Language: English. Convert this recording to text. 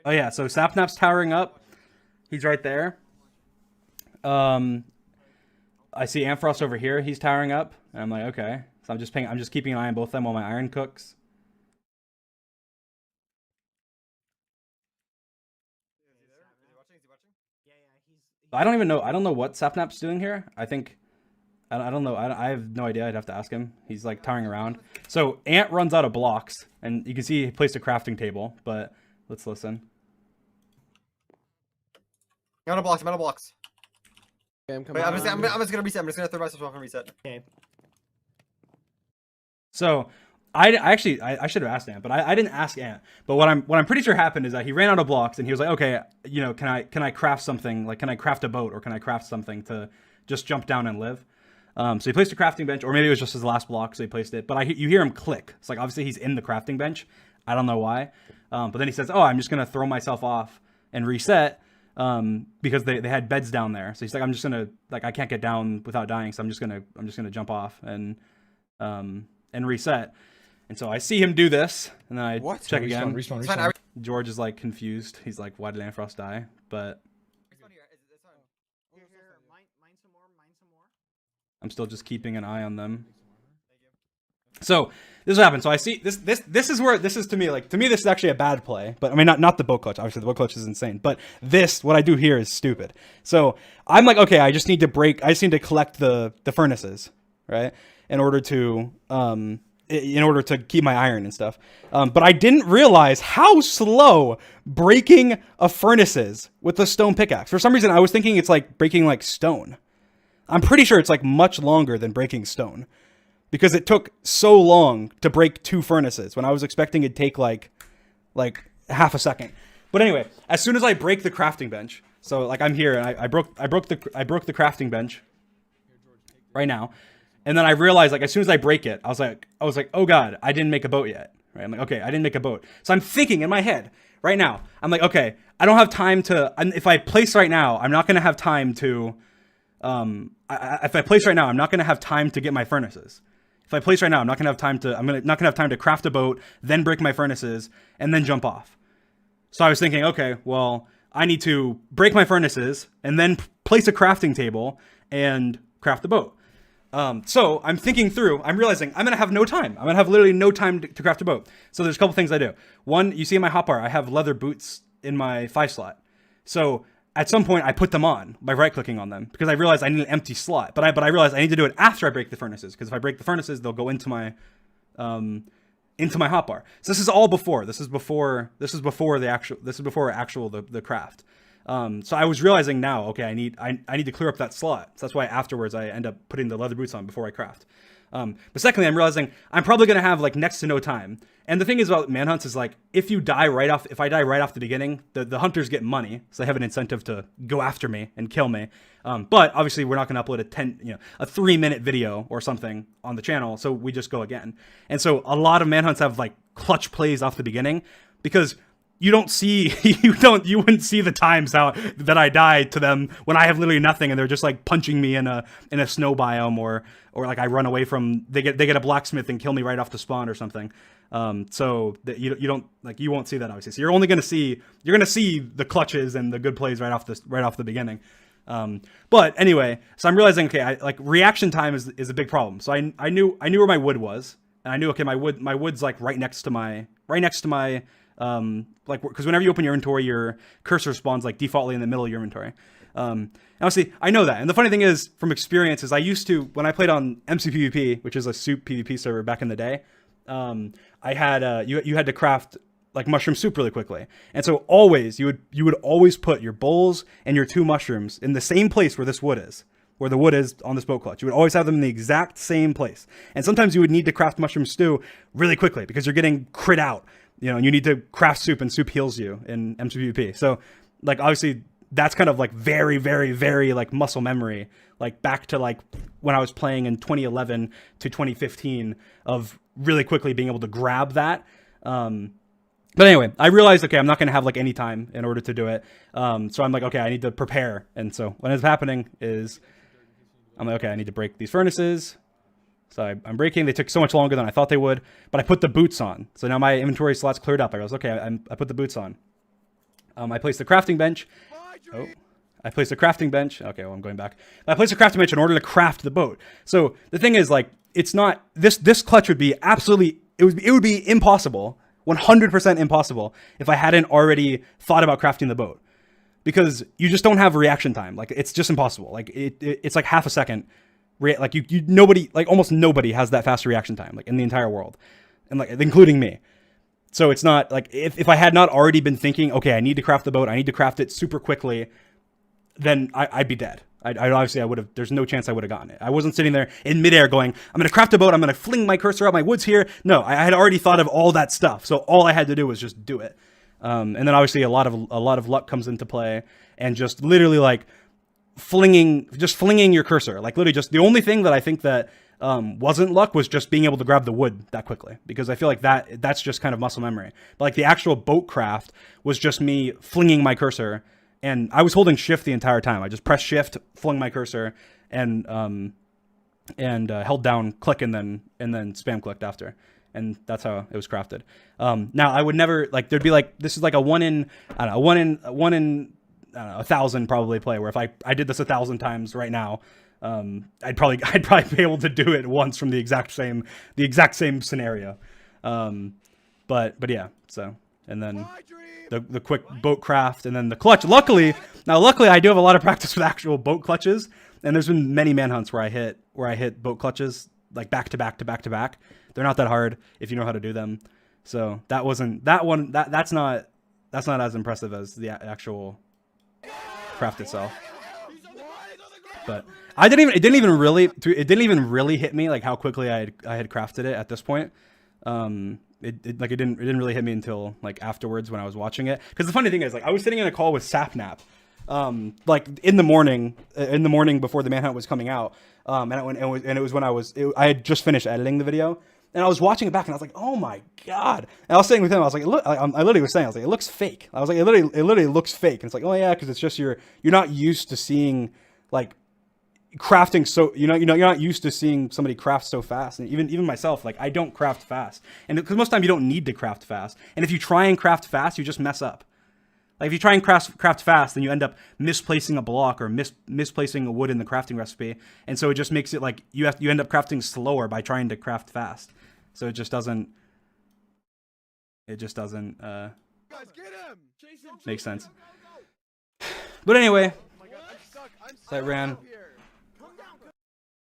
Oh yeah, so Sapnap's towering up. He's right there. I see Amphros over here. He's towering up, and I'm like, okay. So I'm just keeping an eye on both of them while my iron cooks. I don't even know. I don't know what Sapnap's doing here. I don't know. I have no idea. I'd have to ask him. He's like towering around. So Ant runs out of blocks, and you can see he placed a crafting table. But let's listen. I'm out of blocks. I'm out of blocks. Okay, I'm Wait, coming. I'm just gonna reset. I'm just gonna throw myself off and reset. Okay. So I should have asked Ant, but I didn't ask Ant. But what I'm pretty sure happened is that he ran out of blocks, and he was like, okay, you know, can I craft something? Like, can I craft a boat, or can I craft something to just jump down and live? So he placed a crafting bench, or maybe it was just his last block, so he placed it. But you hear him click. It's like, obviously he's in the crafting bench. I don't know why. But then he says, oh, I'm just going to throw myself off and reset because they had beds down there. So he's like, I'm just going to, like, I can't get down without dying, so I'm just going to jump off and reset. And so I see him do this, and then I check again. Respawn. George is, like, confused. He's like, why did Anfrost die? But I'm still just keeping an eye on them. So this is what happened. So I see this is where this is to me this is actually a bad play. But I mean not the boat clutch. Obviously the boat clutch is insane. But what I do here is stupid. So I'm like, okay, I just need to collect the furnaces, right? In order to keep my iron and stuff. But I didn't realize how slow breaking a furnace is with a stone pickaxe. For some reason I was thinking it's like breaking like stone. I'm pretty sure it's like much longer than breaking stone because it took so long to break 2 furnaces when I was expecting it'd take like half a second. But anyway, as soon as I break the crafting bench, so like I'm here and I broke the crafting bench right now, and then I realized like as soon as I break it, I was like, oh god, I didn't make a boat yet. Right? I'm like, okay, I didn't make a boat. So I'm thinking in my head right now, I'm like, okay, I don't have time to. If I place right now, I'm not gonna have time to. If I place right now, I'm not going to have time to get my furnaces. If I place right now, I'm not going to have time to, not going to have time to craft a boat, then break my furnaces, and then jump off. So I was thinking, okay, well, I need to break my furnaces, and then place a crafting table, and craft the boat. So I'm thinking through, I'm realizing I'm going to have no time. I'm going to have literally no time to craft a boat. So there's a couple things I do. One, you see in my hotbar, I have leather boots in my 5 slot. So at some point, I put them on by right-clicking on them because I realized I need an empty slot. But I realized I need to do it after I break the furnaces because if I break the furnaces, they'll go into my hotbar. So this is all before. This is before the craft. So I was realizing now, okay, I need to clear up that slot. So that's why afterwards I end up putting the leather boots on before I craft. But secondly, I'm realizing I'm probably going to have like next to no time. And the thing is about manhunts is like, if I die right off the beginning, the hunters get money. So they have an incentive to go after me and kill me. But obviously we're not going to upload a 3-minute video or something on the channel. So we just go again. And so a lot of manhunts have like clutch plays off the beginning because you wouldn't see the times that I die to them when I have literally nothing and they're just like punching me in a snow biome or like I run away from they get a blacksmith and kill me right off the spawn or something. So that you won't see that obviously. So you're gonna see the clutches and the good plays right off the beginning. But anyway, so I'm realizing okay, reaction time is a big problem. So I knew where my wood was, and I knew okay my wood's like right next to my because whenever you open your inventory, your cursor spawns like defaultly in the middle of your inventory. Obviously, I know that. And the funny thing is, from experience, is I used to, when I played on MCPvP, which is a soup PvP server back in the day, I had you had to craft like mushroom soup really quickly. And so always, you would always put your bowls and your 2 mushrooms in the same place where this wood is. Where the wood is on this boat clutch. You would always have them in the exact same place. And sometimes you would need to craft mushroom stew really quickly because you're getting crit out. And you need to craft soup and soup heals you in MCPvP. So like obviously that's kind of like very, very, very like muscle memory, like back to like when I was playing in 2011 to 2015 of really quickly being able to grab that. But anyway, I realized, okay, I'm not going to have like any time in order to do it. So I'm like, okay, I need to prepare. And so what is happening is I'm like, okay, I need to break these furnaces. So I'm breaking. They took so much longer than I thought they would, but I put the boots on. So now my inventory slot's cleared up. I goes, okay, I put the boots on. I placed the crafting bench. Oh, I placed a crafting bench. Okay, well, I'm going back. I placed a crafting bench in order to craft the boat. So the thing is, like, it's not this clutch would be absolutely it would be impossible, 100% impossible if I hadn't already thought about crafting the boat, because you just don't have reaction time. Like, it's just impossible. Like it's like half a second. Like nobody, like almost nobody has that fast reaction time, like in the entire world, and like including me. So it's not like if I had not already been thinking, okay, I need to craft the boat, I need to craft it super quickly, then I'd be dead. I obviously I would have. There's no chance I would have gotten it. I wasn't sitting there in midair going, I'm gonna craft a boat, I'm gonna fling my cursor out my woods here. No, I had already thought of all that stuff. So all I had to do was just do it. And then obviously a lot of luck comes into play, and just literally like flinging your cursor. Like literally just the only thing that I think that wasn't luck was just being able to grab the wood that quickly, because I feel like that's just kind of muscle memory. But like the actual boat craft was just me flinging my cursor. And I was holding shift the entire time. I just pressed shift, flung my cursor, and held down click and then spam clicked after. And that's how it was crafted. Now I would never, like, there'd be like, this is like a one in 1,000 probably play, where if I did this 1,000 times right now, I'd probably be able to do it once from the exact same scenario. But yeah, so, and then the quick boat craft, and then the clutch. Luckily I do have a lot of practice with actual boat clutches, and there's been many manhunts where I hit boat clutches like back to back to back to back. They're not that hard if you know how to do them. So that's not as impressive as the actual craft itself. But it didn't even really hit me like how quickly I had crafted it at this point. It didn't really hit me until like afterwards when I was watching it. Because the funny thing is, like, I was sitting in a call with Sapnap, like in the morning before the Manhunt was coming out, and it was when I had just finished editing the video, and I was watching it back, and I was like, oh my god! And I was saying with him, I was like, look, I literally was saying, I was like, it looks fake. I was like, it literally looks fake, and it's like, oh yeah, because it's just you're not used to seeing like crafting, so you're not used to seeing somebody craft so fast. And even myself, like, I don't craft fast, and because most of the time you don't need to craft fast, and if you try and craft fast, you just mess up. Like if you try and craft fast, then you end up misplacing a block or misplacing a wood in the crafting recipe, and so it just makes it like you end up crafting slower by trying to craft fast. So it just doesn't make sense. But anyway, that ran